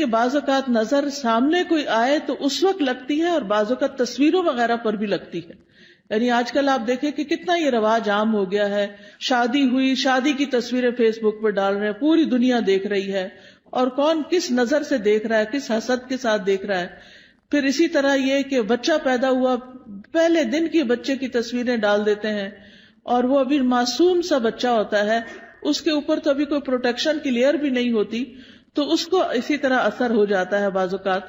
کہ بعض اوقات نظر سامنے کوئی آئے تو اس وقت لگتی ہے، اور بعض اوقات تصویروں وغیرہ پر بھی لگتی ہے. یعنی آج کل آپ دیکھیں کہ کتنا یہ رواج عام ہو گیا ہے، شادی ہوئی، شادی کی تصویریں فیس بک پہ ڈال رہے ہیں، پوری دنیا دیکھ رہی ہے، اور کون کس نظر سے دیکھ رہا ہے، کس حسد کے ساتھ دیکھ رہا ہے. پھر اسی طرح یہ کہ بچہ پیدا ہوا، پہلے دن کی بچے کی تصویریں ڈال دیتے ہیں، اور وہ ابھی معصوم سا بچہ ہوتا ہے، اس کے اوپر تو ابھی کوئی پروٹیکشن کی لیئر بھی نہیں ہوتی، تو اس کو اسی طرح اثر ہو جاتا ہے. بعض اوقات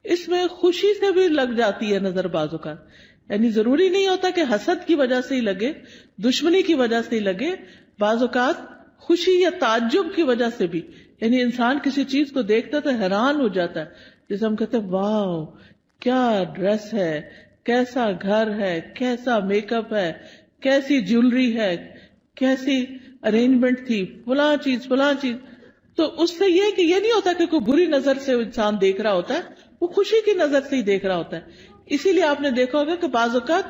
اس میں خوشی سے بھی لگ جاتی ہے نظر، بعض اوقات یعنی ضروری نہیں ہوتا کہ حسد کی وجہ سے ہی لگے، دشمنی کی وجہ سے ہی لگے، بعض اوقات خوشی یا تعجب کی وجہ سے بھی. یعنی انسان کسی چیز کو دیکھتا تو حیران ہو جاتا ہے، جیسے ہم کہتے ہیں واو کیا ڈریس ہے، کیسا گھر ہے، کیسا میک اپ ہے، کیسی جیولری ہے، کیسی ارینجمنٹ تھی، فلاں چیز. تو اس سے یہ کہ یہ نہیں ہوتا کہ کوئی بری نظر سے انسان دیکھ رہا ہوتا ہے، وہ خوشی کی نظر سے ہی دیکھ رہا ہوتا ہے. اسی لیے آپ نے دیکھا ہوگا کہ بعض اوقات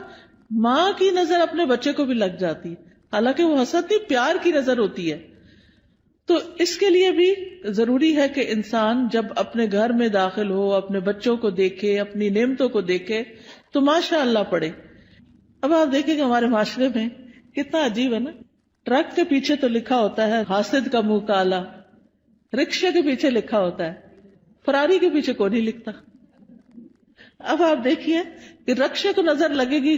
ماں کی نظر اپنے بچے کو بھی لگ جاتی ہے، حالانکہ وہ حسد نہیں، پیار کی نظر ہوتی ہے. تو اس کے لیے بھی ضروری ہے کہ انسان جب اپنے گھر میں داخل ہو، اپنے بچوں کو دیکھے، اپنی نعمتوں کو دیکھے تو ماشاء اللہ پڑھے. اب آپ دیکھیں کہ ہمارے معاشرے میں کتنا عجیب ہے نا، ٹرک کے پیچھے تو لکھا ہوتا ہے حاسد کا منہ کالا، رکشے کے پیچھے لکھا ہوتا ہے، فراری کے پیچھے کوئی نہیں لکھتا. اب آپ دیکھیے کہ رکشے کو نظر لگے گی،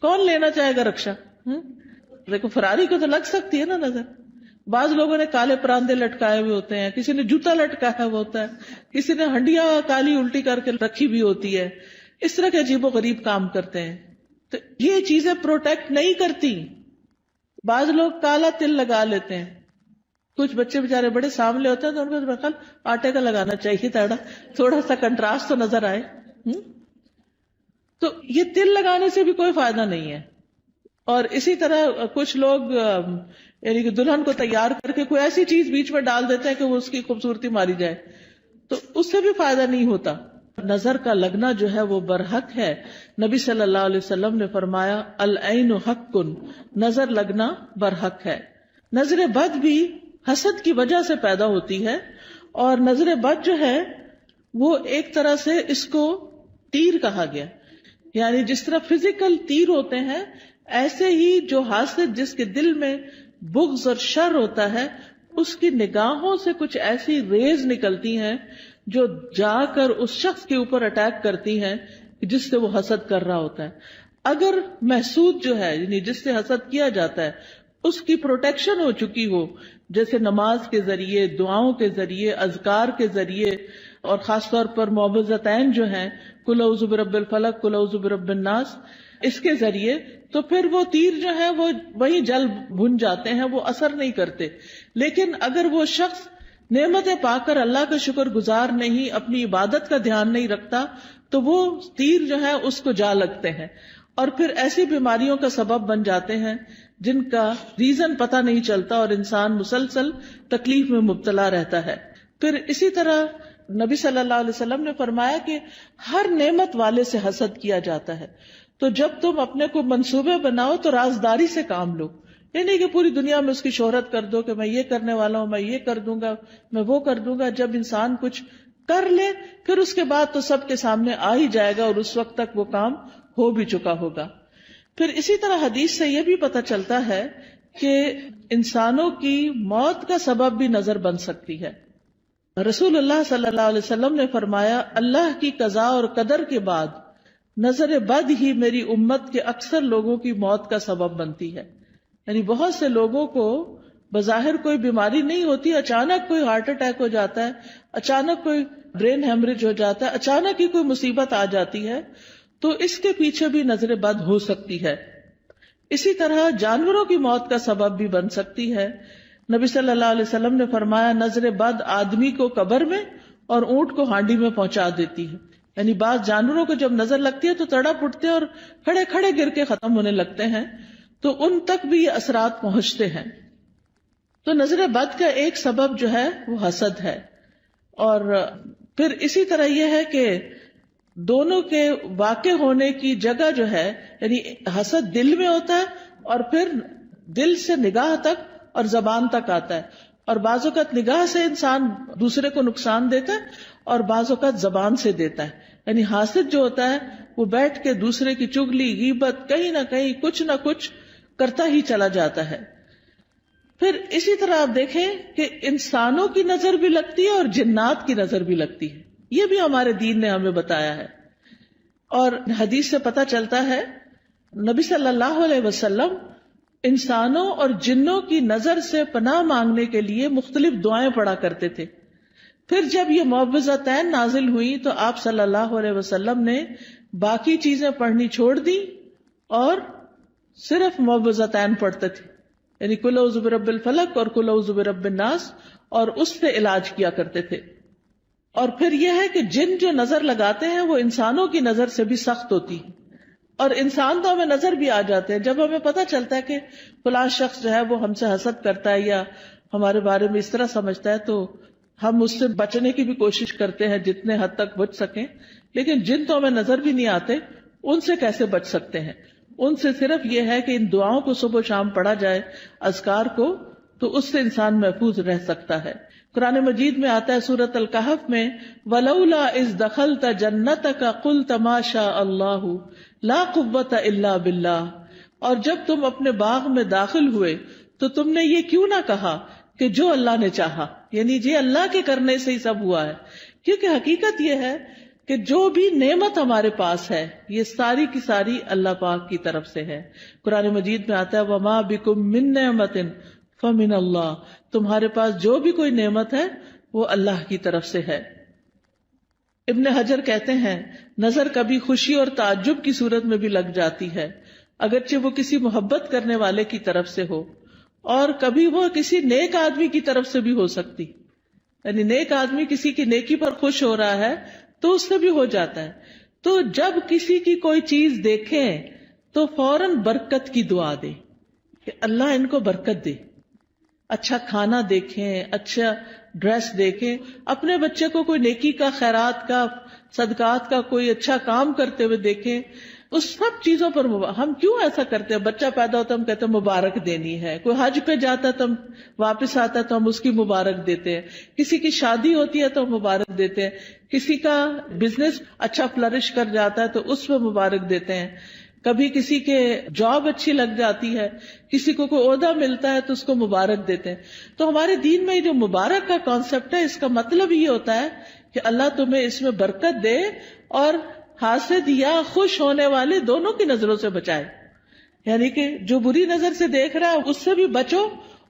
کون لینا چاہے گا رکشا؟ دیکھو فراری کو تو لگ سکتی ہے نا نظر. بعض لوگوں نے کالے پراندے لٹکائے ہوئے ہوتے ہیں، کسی نے جوتا لٹکایا ہوا ہوتا ہے، کسی نے ہنڈیاں کالی الٹی کر کے رکھی بھی ہوتی ہے. اس طرح کے عجیب و غریب کام کرتے ہیں. تو یہ چیزیں پروٹیکٹ نہیں کرتی. بعض لوگ کالا تل لگا لیتے ہیں، کچھ بچے بےچارے بڑے سامنے ہوتے ہیں تو ان کو بخل آٹے کا لگانا چاہیے تھوڑا سا کنٹراسٹ تو نظر آئے. تو یہ تل لگانے سے بھی کوئی فائدہ نہیں ہے. اور اسی طرح کچھ لوگ یعنی کہ دلہن کو تیار کر کے کوئی ایسی چیز بیچ میں ڈال دیتے ہیں کہ وہ اس کی خوبصورتی ماری جائے، تو اس سے بھی فائدہ نہیں ہوتا. نظر کا لگنا جو ہے وہ برحق ہے. نبی صلی اللہ علیہ وسلم نے فرمایا العین حق، نظر لگنا برحق ہے. نظر بد بھی حسد کی وجہ سے پیدا ہوتی ہے، اور نظر بد جو ہے وہ ایک طرح سے اس کو تیر کہا گیا. یعنی جس طرح فزیکل تیر ہوتے ہیں، ایسے ہی جو حاسد جس کے دل میں بغض اور شر ہوتا ہے، اس کی نگاہوں سے کچھ ایسی ریز نکلتی ہیں جو جا کر اس شخص کے اوپر اٹیک کرتی ہیں جس سے وہ حسد کر رہا ہوتا ہے. اگر محسود جو ہے یعنی جس سے حسد کیا جاتا ہے اس کی پروٹیکشن ہو چکی ہو، جیسے نماز کے ذریعے، دعاؤں کے ذریعے، اذکار کے ذریعے، اور خاص طور پر معوذتین جو ہیں قل اعوذ برب الفلق، قل اعوذ برب الناس، اس کے ذریعے، تو پھر وہ تیر جو ہے وہ وہیں جل بھن جاتے ہیں، وہ اثر نہیں کرتے. لیکن اگر وہ شخص نعمتیں پا کر اللہ کا شکر گزار نہیں، اپنی عبادت کا دھیان نہیں رکھتا، تو وہ تیر جو ہے اس کو جا لگتے ہیں، اور پھر ایسی بیماریوں کا سبب بن جاتے ہیں جن کا ریزن پتہ نہیں چلتا، اور انسان مسلسل تکلیف میں مبتلا رہتا ہے. پھر اسی طرح نبی صلی اللہ علیہ وسلم نے فرمایا کہ ہر نعمت والے سے حسد کیا جاتا ہے. تو جب تم اپنے کو منصوبے بناؤ تو رازداری سے کام لو. یہ نہیں کہ پوری دنیا میں اس کی شہرت کر دو کہ میں یہ کرنے والا ہوں، میں یہ کر دوں گا، میں وہ کر دوں گا. جب انسان کچھ کر لے پھر اس کے بعد تو سب کے سامنے آ ہی جائے گا، اور اس وقت تک وہ کام ہو بھی چکا ہوگا. پھر اسی طرح حدیث سے یہ بھی پتہ چلتا ہے کہ انسانوں کی موت کا سبب بھی نظر بن سکتی ہے. رسول اللہ صلی اللہ علیہ وسلم نے فرمایا اللہ کی قضاء اور قدر کے بعد نظر بد ہی میری امت کے اکثر لوگوں کی موت کا سبب بنتی ہے. یعنی بہت سے لوگوں کو بظاہر کوئی بیماری نہیں ہوتی، اچانک کوئی ہارٹ اٹیک ہو جاتا ہے، اچانک کوئی برین ہیمریج ہو جاتا ہے، اچانک ہی کوئی مصیبت آ جاتی ہے، تو اس کے پیچھے بھی نظر بد ہو سکتی ہے. اسی طرح جانوروں کی موت کا سبب بھی بن سکتی ہے. نبی صلی اللہ علیہ وسلم نے فرمایا نظر بد آدمی کو قبر میں اور اونٹ کو ہانڈی میں پہنچا دیتی ہے. یعنی بعض جانوروں کو جب نظر لگتی ہے تو تڑپ اٹھتے ہیں اور کھڑے کھڑے گر کے ختم ہونے لگتے ہیں، تو ان تک بھی یہ اثرات پہنچتے ہیں. تو نظر بد کا ایک سبب جو ہے وہ حسد ہے. اور پھر اسی طرح یہ ہے کہ دونوں کے واقع ہونے کی جگہ جو ہے، یعنی حسد دل میں ہوتا ہے اور پھر دل سے نگاہ تک اور زبان تک آتا ہے، اور بعض اوقات نگاہ سے انسان دوسرے کو نقصان دیتا ہے اور بعض اوقات زبان سے دیتا ہے. یعنی حاسد جو ہوتا ہے وہ بیٹھ کے دوسرے کی چگلی غیبت کہیں نہ کہیں کچھ نہ کچھ کرتا ہی چلا جاتا ہے. پھر اسی طرح آپ دیکھیں کہ انسانوں کی نظر بھی لگتی ہے اور جنات کی نظر بھی لگتی ہے. یہ بھی ہمارے دین نے ہمیں بتایا ہے. اور حدیث سے پتہ چلتا ہے نبی صلی اللہ علیہ وسلم انسانوں اور جنوں کی نظر سے پناہ مانگنے کے لیے مختلف دعائیں پڑھا کرتے تھے. پھر جب یہ معوذتین نازل ہوئی تو آپ صلی اللہ علیہ وسلم نے باقی چیزیں پڑھنی چھوڑ دی اور صرف معوذتین پڑھتے تھے. یعنی قل اعوذ برب الفلق اور قل اعوذ برب الناس، اور اس سے علاج کیا کرتے تھے. اور پھر یہ ہے کہ جن جو نظر لگاتے ہیں وہ انسانوں کی نظر سے بھی سخت ہوتی ہے. اور انسان تو ہمیں نظر بھی آ جاتے ہیں جب ہمیں پتہ چلتا ہے کہ فلاں شخص جو ہے وہ ہم سے حسد کرتا ہے یا ہمارے بارے میں اس طرح سمجھتا ہے، تو ہم اس سے بچنے کی بھی کوشش کرتے ہیں جتنے حد تک بچ سکیں. لیکن جن تو ہمیں نظر بھی نہیں آتے، ان سے کیسے بچ سکتے ہیں؟ ان سے صرف یہ ہے کہ ان دعاؤں کو صبح و شام پڑھا جائے، اذکار کو، تو اس سے انسان محفوظ رہ سکتا ہے. قرآن مجید میں آتا ہے سورۃ الکہف میں وَلَوْلَا إِذْ دَخَلْتَ جَنَّتَكَ قُلْتَ مَا شَاءَ اللَّهُ لَا قُوَّةَ إِلَّا بِاللَّهِ. اور جب تم اپنے باغ میں داخل ہوئے تو تم نے یہ کیوں نہ کہا کہ جو اللہ نے چاہا، یعنی جی اللہ کے کرنے سے ہی سب ہوا ہے. کیونکہ حقیقت یہ ہے کہ جو بھی نعمت ہمارے پاس ہے یہ ساری کی ساری اللہ پاک کی طرف سے ہے. قرآن مجید میں آتا ہے وَمَا بِكُم مِّن نِّعْمَةٍ فَمِنَ اللَّهِ. تمہارے پاس جو بھی کوئی نعمت ہے وہ اللہ کی طرف سے ہے. ابن حجر کہتے ہیں نظر کبھی خوشی اور تعجب کی صورت میں بھی لگ جاتی ہے، اگرچہ وہ کسی محبت کرنے والے کی طرف سے ہو، اور کبھی وہ کسی نیک آدمی کی طرف سے بھی ہو سکتی. یعنی نیک آدمی کسی کی نیکی پر خوش ہو رہا ہے تو اس سے بھی ہو جاتا ہے. تو جب کسی کی کوئی چیز دیکھیں تو فوراً برکت کی دعا دے کہ اللہ ان کو برکت دے. اچھا کھانا دیکھیں، اچھا ڈریس دیکھیں، اپنے بچے کو کوئی نیکی کا، خیرات کا، صدقات کا کوئی اچھا کام کرتے ہوئے دیکھیں. اس سب چیزوں پر ہم کیوں ایسا کرتے ہیں؟ بچہ پیدا ہوتا ہے ہم کہتے ہیں مبارک دینی ہے، کوئی حج پہ جاتا ہے تو ہم واپس آتا ہے تو ہم اس کی مبارک دیتے ہیں، کسی کی شادی ہوتی ہے تو ہم مبارک دیتے ہیں، کسی کا بزنس اچھا فلرش کر جاتا ہے تو اس پہ مبارک دیتے ہیں، کبھی کسی کے جاب اچھی لگ جاتی ہے، کسی کو کوئی عہدہ ملتا ہے تو اس کو مبارک دیتے ہیں. تو ہمارے دین میں جو مبارک کا کانسیپٹ ہے اس کا مطلب یہ ہوتا ہے کہ اللہ تمہیں اس میں برکت دے اور حاسد یا خوش ہونے والے دونوں کی نظروں سے بچائے. یعنی کہ جو بری نظر سے دیکھ رہا ہے اس سے بھی بچو،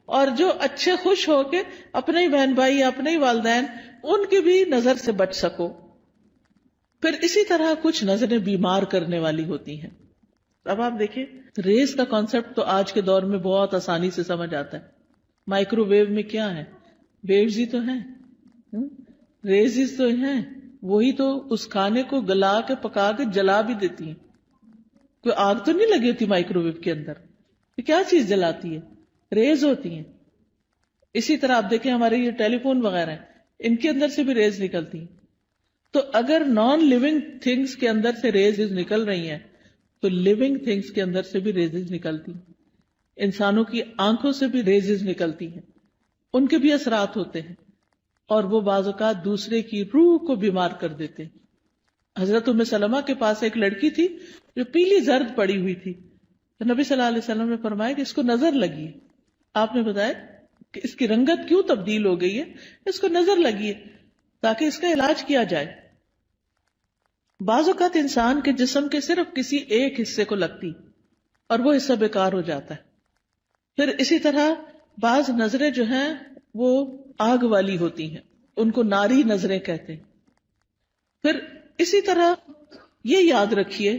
اور جو اچھے خوش ہو کے اپنے ہی بہن بھائی یا اپنے ہی والدین ان کی بھی نظر سے بچ سکو. پھر اسی طرح کچھ نظریں بیمار کرنے والی ہوتی ہیں. اب آپ دیکھیں ریز کا کانسیپٹ تو آج کے دور میں بہت آسانی سے سمجھ آتا ہے. مائکرو ویو میں کیا ہے؟ ویوز ہی تو ہیں، ریزز تو ہیں، وہی تو اس کھانے کو گلا کے پکا کے جلا بھی دیتی ہیں. کوئی آگ تو نہیں لگی ہوتی مائکرو ویو کے اندر، یہ کیا چیز جلاتی ہے؟ ریز ہوتی ہیں. اسی طرح آپ دیکھیں ہمارے یہ ٹیلی فون وغیرہ ہیں، ان کے اندر سے بھی ریز نکلتی ہیں. تو اگر نان لیونگ تھنگس کے اندر سے ریز نکل رہی ہیں تو لیونگ تھنگس کے اندر سے بھی ریزز نکلتی ہیں. انسانوں کی آنکھوں سے بھی ریزز نکلتی ہیں، ان کے بھی اثرات ہوتے ہیں، اور وہ بعض اوقات دوسرے کی روح کو بیمار کر دیتے ہیں. حضرت ام سلمہ کے پاس ایک لڑکی تھی جو پیلی زرد پڑی ہوئی تھی، تو نبی صلی اللہ علیہ وسلم نے فرمایا کہ اس کو نظر لگی ہے. آپ نے بتایا کہ اس کی رنگت کیوں تبدیل ہو گئی ہے؟ اس کو نظر لگی ہے تاکہ اس کا علاج کیا جائے. بعض اوقات انسان کے جسم کے صرف کسی ایک حصے کو لگتی اور وہ حصہ بیکار ہو جاتا ہے. پھر اسی طرح بعض نظریں جو ہیں وہ آگ والی ہوتی ہیں، ان کو ناری نظریں کہتے ہیں. پھر اسی طرح یہ یاد رکھیے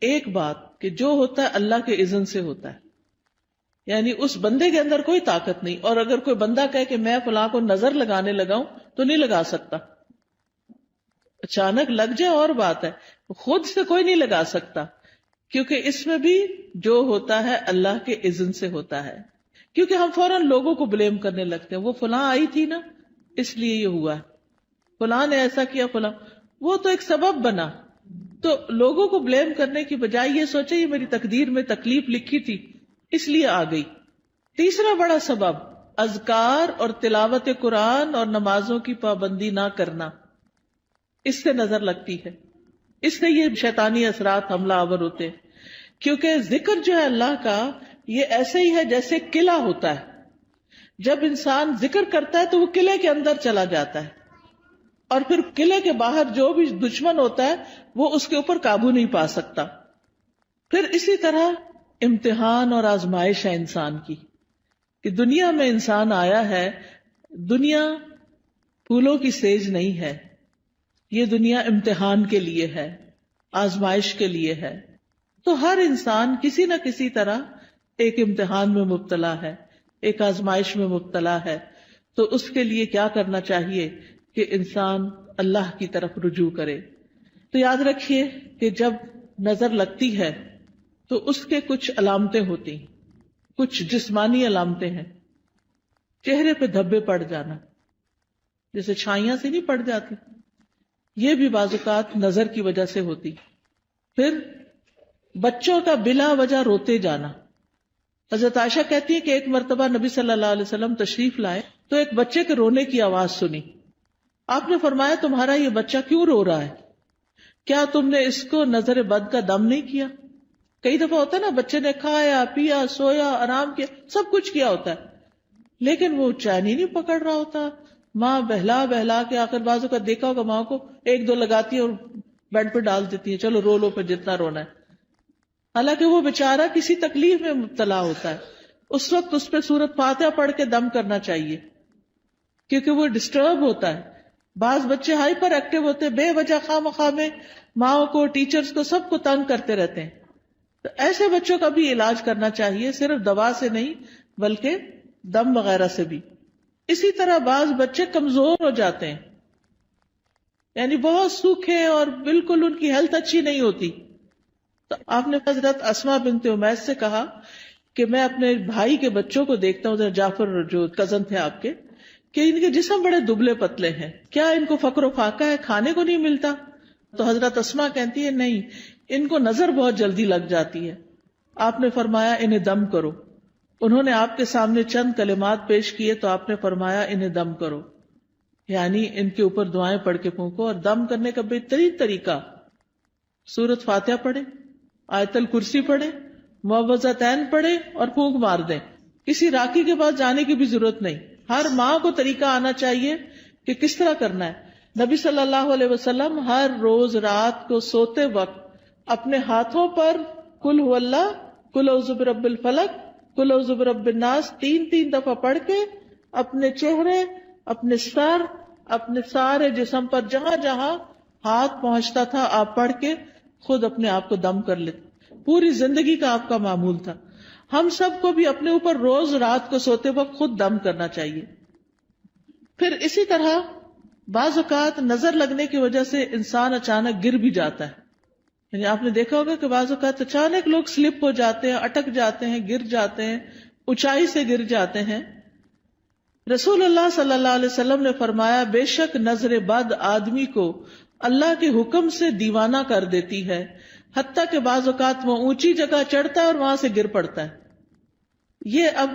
ایک بات کہ جو ہوتا ہے اللہ کے اذن سے ہوتا ہے، یعنی اس بندے کے اندر کوئی طاقت نہیں. اور اگر کوئی بندہ کہے کہ میں فلاں کو نظر لگانے لگاؤں تو نہیں لگا سکتا. اچانک لگ جائے اور بات ہے، خود سے کوئی نہیں لگا سکتا، کیونکہ اس میں بھی جو ہوتا ہے اللہ کے اذن سے ہوتا ہے. کیونکہ ہم فوراً لوگوں کو بلیم کرنے لگتے ہیں، وہ فلاں آئی تھی نا اس لیے یہ ہوا ہے، فلاں نے ایسا کیا، فلاں وہ تو ایک سبب بنا. تو لوگوں کو بلیم کرنے کی بجائے یہ سوچے یہ میری تقدیر میں تکلیف لکھی تھی اس لیے آ گئی. تیسرا بڑا سبب اذکار اور تلاوت قرآن اور نمازوں کی پابندی نہ کرنا، اس سے نظر لگتی ہے، اس سے یہ شیطانی اثرات حملہ آور ہوتے ہیں. کیونکہ ذکر جو ہے اللہ کا، یہ ایسے ہی ہے جیسے قلعہ ہوتا ہے. جب انسان ذکر کرتا ہے تو وہ قلعے کے اندر چلا جاتا ہے، اور پھر قلعے کے باہر جو بھی دشمن ہوتا ہے وہ اس کے اوپر قابو نہیں پا سکتا. پھر اسی طرح امتحان اور آزمائش ہے انسان کی، کہ دنیا میں انسان آیا ہے. دنیا پھولوں کی سیج نہیں ہے، یہ دنیا امتحان کے لیے ہے، آزمائش کے لیے ہے. تو ہر انسان کسی نہ کسی طرح ایک امتحان میں مبتلا ہے، ایک آزمائش میں مبتلا ہے. تو اس کے لیے کیا کرنا چاہیے کہ انسان اللہ کی طرف رجوع کرے. تو یاد رکھیے کہ جب نظر لگتی ہے تو اس کے کچھ علامتیں ہوتی ہیں، کچھ جسمانی علامتیں ہیں. چہرے پہ دھبے پڑ جانا، جیسے چھائیاں سے نہیں پڑ جاتی، یہ بھی بعض اوقات نظر کی وجہ سے ہوتی. پھر بچوں کا بلا وجہ روتے جانا. حضرت عائشہ کہتی ہے کہ ایک مرتبہ نبی صلی اللہ علیہ وسلم تشریف لائے تو ایک بچے کے رونے کی آواز سنی. آپ نے فرمایا تمہارا یہ بچہ کیوں رو رہا ہے؟ کیا تم نے اس کو نظر بد کا دم نہیں کیا؟ کئی دفعہ ہوتا ہے نا، بچے نے کھایا پیا سویا آرام کیا، سب کچھ کیا ہوتا ہے، لیکن وہ چین ہی نہیں پکڑ رہا ہوتا. ماں بہلا بہلا کے آخر بازو کا دیکھا ہوگا ماں کو ایک دو لگاتی ہے اور بیڈ پہ ڈال دیتی ہے، چلو رو لو پہ جتنا رونا ہے. حالانکہ وہ بیچارہ کسی تکلیف میں مبتلا ہوتا ہے. اس وقت اس پہ سورت فاتحہ پڑھ کے دم کرنا چاہیے، کیونکہ وہ ڈسٹرب ہوتا ہے. بعض بچے ہائپر ایکٹیو ہوتے ہیں، بے وجہ خواہ مخواہ میں ماں کو ٹیچرز کو سب کو تنگ کرتے رہتے ہیں. تو ایسے بچوں کا بھی علاج کرنا چاہیے، صرف دوا سے نہیں بلکہ دم وغیرہ سے بھی. اسی طرح بعض بچے کمزور ہو جاتے ہیں، یعنی بہت سوکھے اور بالکل ان کی ہیلتھ اچھی نہیں ہوتی. تو آپ نے حضرت اسماء بنت امیس سے کہا کہ میں اپنے بھائی کے بچوں کو دیکھتا ہوں، جعفر جو کزن تھے آپ کے، کہ ان کے جسم بڑے دبلے پتلے ہیں، کیا ان کو فقر و فاقہ ہے، کھانے کو نہیں ملتا؟ تو حضرت اسماء کہتی ہے نہیں، ان کو نظر بہت جلدی لگ جاتی ہے. آپ نے فرمایا انہیں دم کرو. انہوں نے آپ کے سامنے چند کلمات پیش کیے تو آپ نے فرمایا انہیں دم کرو، یعنی ان کے اوپر دعائیں پڑھ کے پھونکو. اور دم کرنے کا بہترین طریقہ سورت فاتحہ پڑھے، آیت الکرسی پڑھے، معوذتین پڑھے اور پھونک مار دیں. کسی راکی کے پاس جانے کی بھی ضرورت نہیں. ہر ماں کو طریقہ آنا چاہیے کہ کس طرح کرنا ہے. نبی صلی اللہ علیہ وسلم ہر روز رات کو سوتے وقت اپنے ہاتھوں پر قل هو اللہ، قل اعوذ برب الفلق، قل اعوذ برب الناس 3 دفعہ پڑھ کے اپنے چہرے، اپنے سر، اپنے سارے جسم پر جہاں جہاں ہاتھ پہنچتا تھا آپ پڑھ کے خود اپنے آپ کو دم کر لیتے. پوری زندگی کا آپ کا معمول تھا. ہم سب کو بھی اپنے اوپر روز رات کو سوتے وقت خود دم کرنا چاہیے. پھر اسی طرح بعض اوقات نظر لگنے کی وجہ سے انسان اچانک گر بھی جاتا ہے. یعنی آپ نے دیکھا ہوگا کہ بعض اوقات اچانک لوگ سلپ ہو جاتے ہیں، اٹک جاتے ہیں، گر جاتے ہیں، اونچائی سے گر جاتے ہیں. رسول اللہ صلی اللہ علیہ وسلم نے فرمایا بے شک نظر بد آدمی کو اللہ کے حکم سے دیوانہ کر دیتی ہے، حتیٰ کہ بعض اوقات وہ اونچی جگہ چڑھتا ہے اور وہاں سے گر پڑتا ہے. یہ اب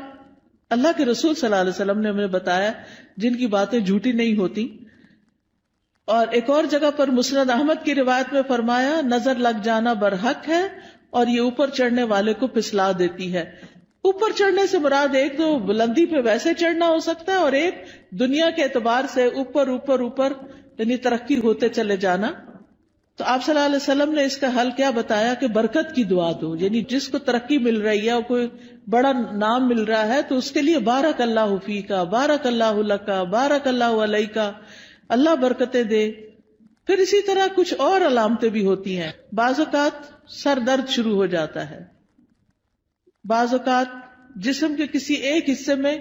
اللہ کے رسول صلی اللہ علیہ وسلم نے ہمیں بتایا، جن کی باتیں جھوٹی نہیں ہوتی. اور ایک اور جگہ پر مسند احمد کی روایت میں فرمایا نظر لگ جانا برحق ہے اور یہ اوپر چڑھنے والے کو پھسلا دیتی ہے. اوپر چڑھنے سے مراد ایک تو بلندی پہ ویسے چڑھنا ہو سکتا ہے، اور ایک دنیا کے اعتبار سے اوپر اوپر اوپر یعنی ترقی ہوتے چلے جانا. تو آپ صلی اللہ علیہ وسلم نے اس کا حل کیا بتایا کہ برکت کی دعا دو. یعنی جس کو ترقی مل رہی ہے اور کوئی بڑا نام مل رہا ہے تو اس کے لیے بارک اللہ فیکا، بارک اللہ لکا، بارک اللہ علیکا، اللہ برکتیں دے. پھر اسی طرح کچھ اور علامتیں بھی ہوتی ہیں. بعض اوقات سر درد شروع ہو جاتا ہے، بعض اوقات جسم کے کسی ایک حصے میں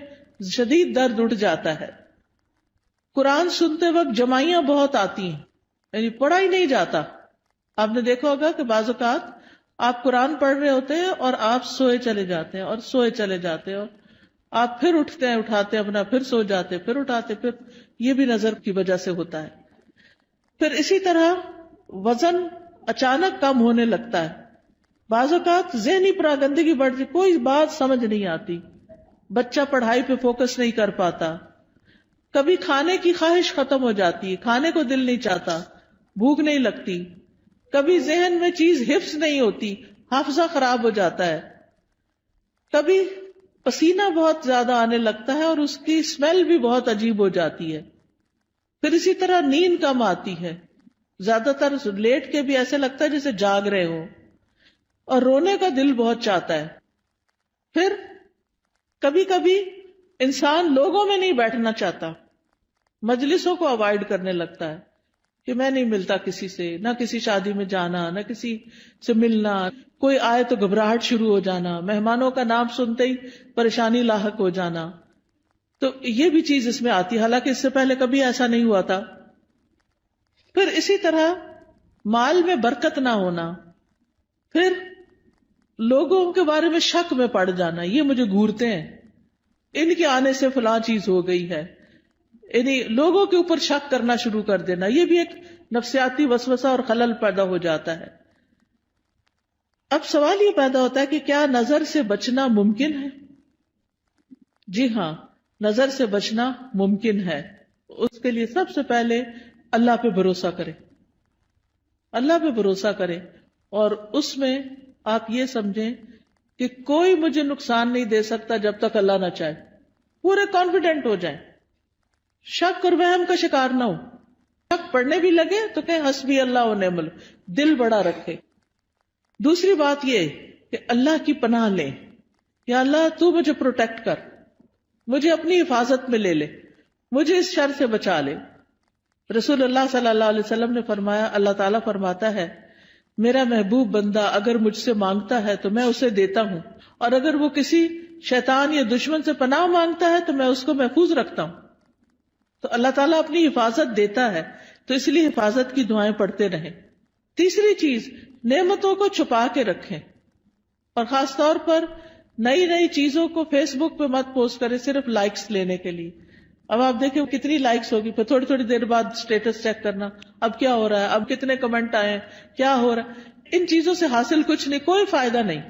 شدید درد اٹھ جاتا ہے. قرآن سنتے وقت جمائیاں بہت آتی ہیں، یعنی پڑھا ہی نہیں جاتا. آپ نے دیکھا ہوگا کہ بعض اوقات آپ قرآن پڑھ رہے ہوتے ہیں اور آپ سوئے چلے جاتے ہیں اور سوئے چلے جاتے ہیں، اور آپ پھر اٹھتے ہیں، اٹھاتے ہیں اپنا، پھر سو جاتے، پھر اٹھاتے، پھر یہ بھی نظر کی وجہ سے ہوتا ہے. پھر اسی طرح وزن اچانک کم ہونے لگتا ہے. بعض اوقات ذہنی پراگندگی بڑھتی، کوئی بات سمجھ نہیں آتی. بچہ پڑھائی پہ فوکس نہیں کر پاتا، کبھی کھانے کی خواہش ختم ہو جاتی ہے، کھانے کو دل نہیں چاہتا، بھوک نہیں لگتی، کبھی ذہن میں چیز حفظ نہیں ہوتی، حافظہ خراب ہو جاتا ہے، کبھی پسینہ بہت زیادہ آنے لگتا ہے اور اس کی اسمیل بھی بہت عجیب ہو جاتی ہے، پھر اسی طرح نیند کم آتی ہے، زیادہ تر لیٹ کے بھی ایسے لگتا ہے جیسے جاگ رہے ہو، اور رونے کا دل بہت چاہتا ہے، پھر کبھی کبھی انسان لوگوں میں نہیں بیٹھنا چاہتا، مجلسوں کو اوائڈ کرنے لگتا ہے کہ میں نہیں ملتا کسی سے، نہ کسی شادی میں جانا، نہ کسی سے ملنا، کوئی آئے تو گھبراہٹ شروع ہو جانا، مہمانوں کا نام سنتے ہی پریشانی لاحق ہو جانا، تو یہ بھی چیز اس میں آتی، حالانکہ اس سے پہلے کبھی ایسا نہیں ہوا تھا۔ پھر اسی طرح مال میں برکت نہ ہونا، پھر لوگوں کے بارے میں شک میں پڑ جانا، یہ مجھے گھورتے ہیں، ان کے آنے سے فلاں چیز ہو گئی ہے، یعنی لوگوں کے اوپر شک کرنا شروع کر دینا، یہ بھی ایک نفسیاتی وسوسہ اور خلل پیدا ہو جاتا ہے۔ اب سوال یہ پیدا ہوتا ہے کہ کیا نظر سے بچنا ممکن ہے؟ جی ہاں، نظر سے بچنا ممکن ہے، اس کے لیے سب سے پہلے اللہ پہ بھروسہ کرے، اللہ پہ بھروسہ کرے، اور اس میں آپ یہ سمجھیں کہ کوئی مجھے نقصان نہیں دے سکتا جب تک اللہ نہ چاہے، پورے کانفیڈنٹ ہو جائیں، شک اور وہم کا شکار نہ ہو، شک پڑھنے بھی لگے تو کہیں حسبی اللہ و نعم الوکیل، دل بڑا رکھے۔ دوسری بات یہ کہ اللہ کی پناہ لیں، یا اللہ تو مجھے پروٹیکٹ کر، مجھے اپنی حفاظت میں لے لے، مجھے اس شر سے بچا لے۔ رسول اللہ صلی اللہ علیہ وسلم نے فرمایا، اللہ تعالیٰ فرماتا ہے میرا محبوب بندہ اگر مجھ سے مانگتا ہے تو میں اسے دیتا ہوں، اور اگر وہ کسی شیطان یا دشمن سے پناہ مانگتا ہے تو میں اس کو محفوظ رکھتا ہوں۔ تو اللہ تعالیٰ اپنی حفاظت دیتا ہے، تو اس لیے حفاظت کی دعائیں پڑھتے رہیں۔ تیسری چیز، نعمتوں کو چھپا کے رکھیں، اور خاص طور پر نئی نئی چیزوں کو فیس بک پہ مت پوسٹ کریں صرف لائکس لینے کے لیے۔ اب آپ دیکھیں کتنی لائکس ہوگی، پھر تھوڑی تھوڑی دیر بعد سٹیٹس چیک کرنا، اب کیا ہو رہا ہے، اب کتنے کمنٹ آئے ہیں، کیا ہو رہا ہے۔ ان چیزوں سے حاصل کچھ نہیں، کوئی فائدہ نہیں۔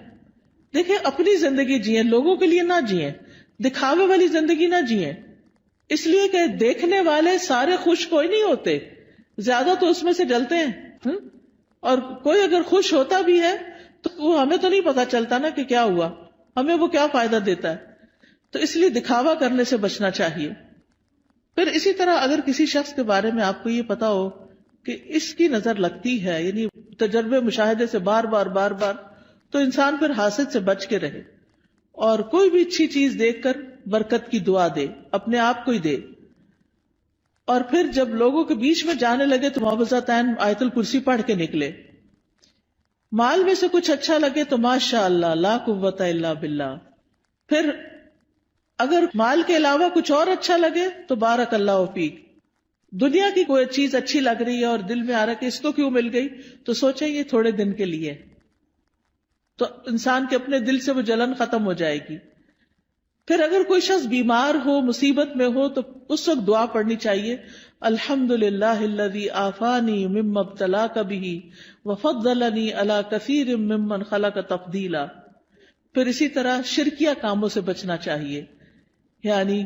دیکھیں اپنی زندگی جئیں، لوگوں کے لیے نہ جئیں، دکھاوے والی زندگی نہ جئیں، اس لیے کہ دیکھنے والے سارے خوش کوئی نہیں ہوتے، زیادہ تو اس میں سے جلتے ہیں، اور کوئی اگر خوش ہوتا بھی ہے تو وہ ہمیں تو نہیں پتا چلتا نا کہ کیا ہوا، ہمیں وہ کیا فائدہ دیتا ہے، تو اس لیے دکھاوا کرنے سے بچنا چاہیے۔ پھر اسی طرح اگر کسی شخص کے بارے میں آپ کو یہ پتا ہو کہ اس کی نظر لگتی ہے، یعنی تجربے مشاہدے سے بار بار، تو انسان پھر حاسد سے بچ کے رہے، اور کوئی بھی اچھی چیز دیکھ کر برکت کی دعا دے، اپنے آپ کو ہی دے، اور پھر جب لوگوں کے بیچ میں جانے لگے تو معوذتین آیت الکرسی پڑھ کے نکلے۔ مال میں سے کچھ اچھا لگے تو ماشاء اللہ لا قوت الا باللہ، پھر اگر مال کے علاوہ کچھ اور اچھا لگے تو بارک اللہ فیک۔ دنیا کی کوئی چیز اچھی لگ رہی ہے اور دل میں آ رہا ہے کہ اس کو کیوں مل گئی، تو سوچیں یہ تھوڑے دن کے لیے، تو انسان کے اپنے دل سے وہ جلن ختم ہو جائے گی۔ پھر اگر کوئی شخص بیمار ہو، مصیبت میں ہو، تو اس وقت دعا پڑھنی چاہیے، الحمدللہ الذی عافانی مما ابتلاک بہ وفضلنی علی کثیر ممن خلق تفضیلا۔ پھر اسی طرح شرکیہ کاموں سے بچنا چاہیے، یعنی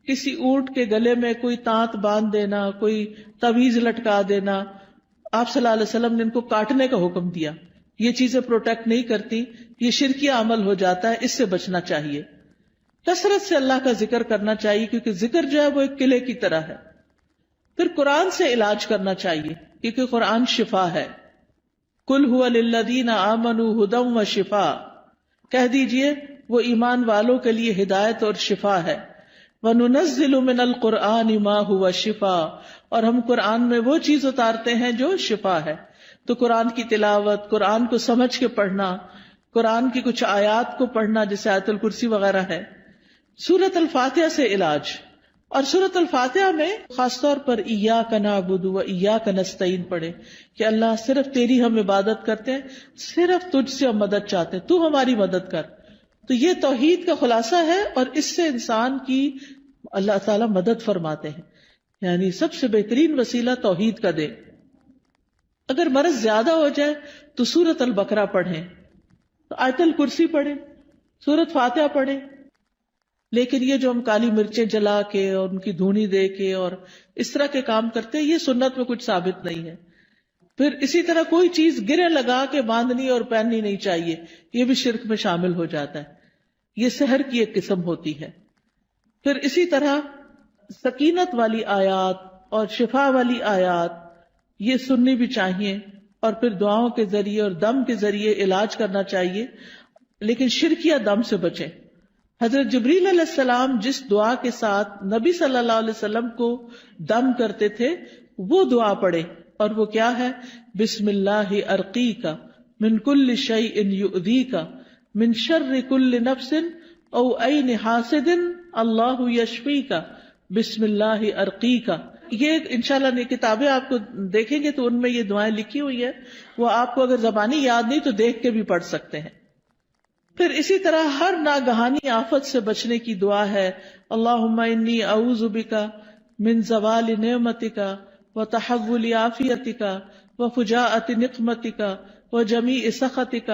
کسی اونٹ کے گلے میں کوئی تانت باندھ دینا، کوئی تعویذ لٹکا دینا، آپ صلی اللہ علیہ وسلم نے ان کو کاٹنے کا حکم دیا، یہ چیزیں پروٹیکٹ نہیں کرتی، یہ شرکیہ عمل ہو جاتا ہے، اس سے بچنا چاہیے۔ کثرت سے اللہ کا ذکر کرنا چاہیے، کیونکہ ذکر جو ہے وہ ایک قلعے کی طرح ہے۔ پھر قرآن سے علاج کرنا چاہیے، کیونکہ قرآن شفا ہے۔ قل ھو للذین آمنوا ھدی وشفاء، کہہ دیجئے وہ ایمان والوں کے لیے ہدایت اور شفا ہے۔ وَنُنَزِّلُ مِنَ الْقُرْآنِ مَا هُوَ شِفَاء، اور ہم قرآن میں وہ چیز اتارتے ہیں جو شفا ہے۔ تو قرآن کی تلاوت، قرآن کو سمجھ کے پڑھنا، قرآن کی کچھ آیات کو پڑھنا جیسے آیت الکرسی وغیرہ ہے۔ سورۃ الفاتحہ سے علاج، اور سورۃ الفاتحہ میں خاص طور پر ایاک نعبد و ایاک نستعین پڑھے کہ اللہ صرف تیری ہم عبادت کرتے ہیں، صرف تجھ سے ہم مدد چاہتے ہیں، تو ہماری مدد کر۔ تو یہ توحید کا خلاصہ ہے، اور اس سے انسان کی اللہ تعالیٰ مدد فرماتے ہیں، یعنی سب سے بہترین وسیلہ توحید کا دے۔ اگر مرض زیادہ ہو جائے تو سورۃ البقرہ پڑھیں، تو آیت الکرسی پڑھیں، سورۃ فاتحہ پڑھیں، لیکن یہ جو ہم کالی مرچیں جلا کے اور ان کی دھونی دے کے اور اس طرح کے کام کرتے ہیں، یہ سنت میں کچھ ثابت نہیں ہے. پھر اسی طرح کوئی چیز گرے لگا کے باندھنی اور پہننی نہیں چاہیے، یہ بھی شرک میں شامل ہو جاتا ہے. یہ سحر کی ایک قسم ہوتی ہے. پھر اسی طرح سکینت والی آیات اور شفا والی آیات یہ سننی بھی چاہیے، اور پھر دعاؤں کے ذریعے اور دم کے ذریعے علاج کرنا چاہیے، لیکن شرکیہ دم سے بچیں. حضرت جبریل علیہ السلام جس دعا کے ساتھ نبی صلی اللہ علیہ وسلم کو دم کرتے تھے وہ دعا پڑھے، اور وہ کیا ہے؟ بسم اللہ ارقیک من کل شیء یؤذیک من شر کل نفس او عین حاسد اللہ یشفیک بسم اللہ ارقیک. یہ انشاءاللہ کتابیں آپ کو دیکھیں گے تو ان میں یہ دعائیں لکھی ہوئی ہیں، وہ آپ کو اگر زبانی یاد نہیں تو دیکھ کے بھی پڑھ سکتے ہیں. پھر اسی طرح ہر ناگہانی آفت سے بچنے کی دعا ہے، اللہم انی اعوذ بک من زوال نعمتک وتحول عافیتک وفجاءۃ نقمتک وجمیع سخطک.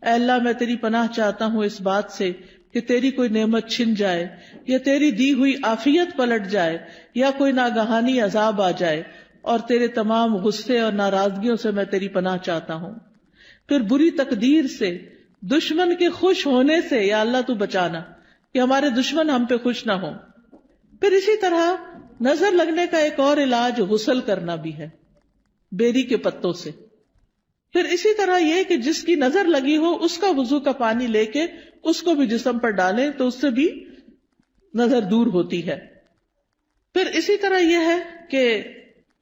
اے اللہ میں تیری پناہ چاہتا ہوں اس بات سے کہ تیری کوئی نعمت چھن جائے، یا تیری دی ہوئی عافیت پلٹ جائے، یا کوئی ناگہانی عذاب آ جائے، اور تیرے تمام غصے اور ناراضگیوں سے میں تیری پناہ چاہتا ہوں. پھر بری تقدیر سے، دشمن کے خوش ہونے سے یا اللہ تو بچانا کہ ہمارے دشمن ہم پہ خوش نہ ہوں. پھر اسی طرح نظر لگنے کا ایک اور علاج غسل کرنا بھی ہے بیری کے پتوں سے. پھر اسی طرح یہ کہ جس کی نظر لگی ہو اس کا وضو کا پانی لے کے اس کو بھی جسم پر ڈالیں تو اس سے بھی نظر دور ہوتی ہے. پھر اسی طرح یہ ہے کہ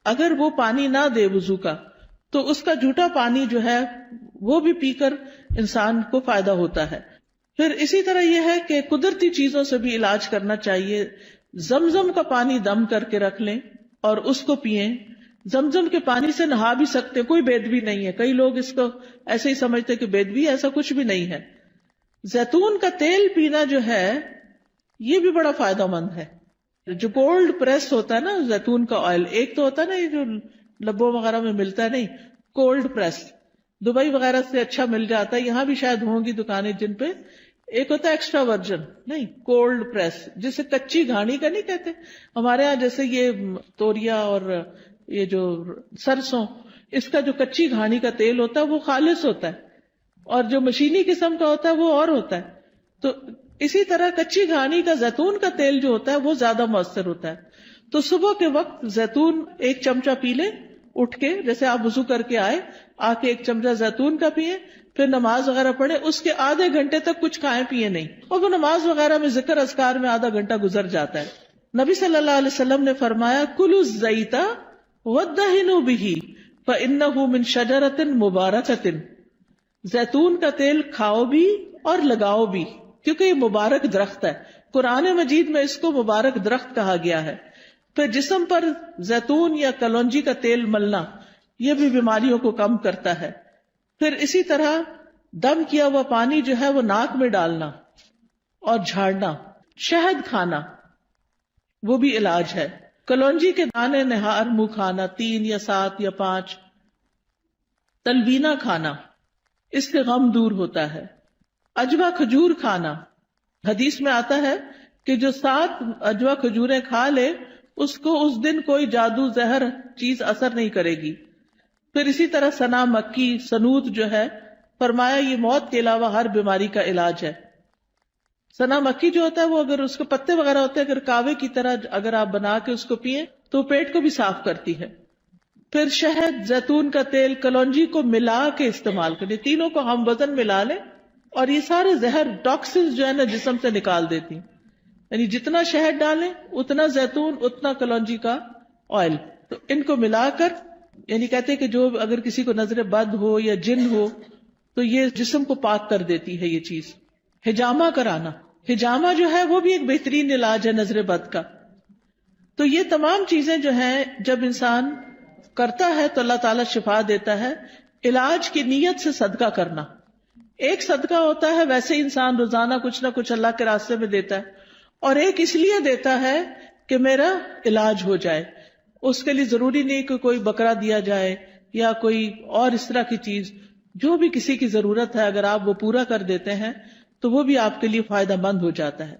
اگر وہ پانی نہ دے وضو کا تو اس کا جھوٹا پانی جو ہے وہ بھی پی کر انسان کو فائدہ ہوتا ہے. پھر اسی طرح یہ ہے کہ قدرتی چیزوں سے بھی علاج کرنا چاہیے. زمزم کا پانی دم کر کے رکھ لیں اور اس کو پئیں. زمزم کے پانی سے نہا بھی سکتے، کوئی بیدبی نہیں ہے. کئی لوگ اس کو ایسے ہی سمجھتے کہ بیدبی، ایسا کچھ بھی نہیں ہے. زیتون کا تیل پینا جو ہے یہ بھی بڑا فائدہ مند ہے. جو کولڈ پریس ہوتا ہے نا زیتون کا آئل، ایک تو ہوتا ہے نا یہ جو لبوں وغیرہ میں ملتا ہے، نہیں، کولڈ پریس دبئی وغیرہ سے اچھا مل جاتا ہے، یہاں بھی شاید ہوں گی دکانیں جن پہ. ایک ہوتا ہے ایکسٹرا ورجن، نہیں، کولڈ پریس، جسے کچی گھاڑی کا نہیں کہتے ہمارے ہاں. جیسے یہ توریا اور یہ جو سرسوں، اس کا جو کچی گھاڑی کا تیل ہوتا ہے وہ خالص ہوتا ہے، اور جو مشینی قسم کا ہوتا ہے وہ اور ہوتا ہے. تو اسی طرح کچی گھاڑی کا زیتون کا تیل جو ہوتا ہے وہ زیادہ مؤثر ہوتا ہے. تو صبح کے وقت زیتون ایک چمچہ پی لیں اٹھ کے، جیسے آپ وضو کر کے آئے، آ کے ایک چمچہ زیتون کا پیئے، پھر نماز وغیرہ پڑھے. اس کے آدھے گھنٹے تک کچھ کھائیں پیئے نہیں، اور وہ نماز وغیرہ میں ذکر اذکار میں آدھا گھنٹہ گزر جاتا ہے. نبی صلی اللہ علیہ وسلم نے فرمایا کلوا الزیت وادہنوا بہ فانہ من شجرۃ مبارکۃ. زیتون کا تیل کھاؤ بھی اور لگاؤ بھی، کیونکہ یہ مبارک درخت ہے. قرآن مجید میں اس کو مبارک درخت کہا گیا ہے. پھر جسم پر زیتون یا کلونجی کا تیل ملنا یہ بھی بیماریوں کو کم کرتا ہے. پھر اسی طرح دم کیا ہوا پانی جو ہے وہ ناک میں ڈالنا اور جھاڑنا. شہد کھانا وہ بھی علاج ہے. کلونجی کے دانے نہار منہ کھانا 3 یا 7 یا 5. تلبینہ کھانا، اس سے غم دور ہوتا ہے. اجوا کھجور کھانا، حدیث میں آتا ہے کہ جو 7 اجوا کھجوریں کھا لے اس کو اس دن کوئی جادو زہر چیز اثر نہیں کرے گی. پھر اسی طرح سنا مکی، سنوت جو ہے، فرمایا یہ موت کے علاوہ ہر بیماری کا علاج ہے. سنا مکی جو ہوتا ہے وہ اگر اس کے پتے وغیرہ ہوتے ہیں، اگر کاوے کی طرح اگر آپ بنا کے اس کو پیئیں تو پیٹ کو بھی صاف کرتی ہے. پھر شہد، زیتون کا تیل، کلونجی کو ملا کے استعمال کریں. تینوں کو ہم وزن ملا لیں اور یہ سارے زہر ٹاکسنز جو ہے نا جسم سے نکال دیتی ہیں. یعنی جتنا شہد ڈالیں اتنا زیتون، اتنا کلونجی کا آئل، تو ان کو ملا کر، یعنی کہتے ہیں کہ جو اگر کسی کو نظر بد ہو یا جن ہو تو یہ جسم کو پاک کر دیتی ہے یہ چیز. حجامہ کرانا، حجامہ جو ہے وہ بھی ایک بہترین علاج ہے نظر بد کا. تو یہ تمام چیزیں جو ہیں جب انسان کرتا ہے تو اللہ تعالیٰ شفا دیتا ہے. علاج کی نیت سے صدقہ کرنا، ایک صدقہ ہوتا ہے ویسے انسان روزانہ کچھ نہ کچھ اللہ کے راستے میں دیتا ہے، اور ایک اس لیے دیتا ہے کہ میرا علاج ہو جائے. اس کے لیے ضروری نہیں کہ کوئی بکرا دیا جائے یا کوئی اور اس طرح کی چیز. جو بھی کسی کی ضرورت ہے اگر آپ وہ پورا کر دیتے ہیں تو وہ بھی آپ کے لیے فائدہ مند ہو جاتا ہے.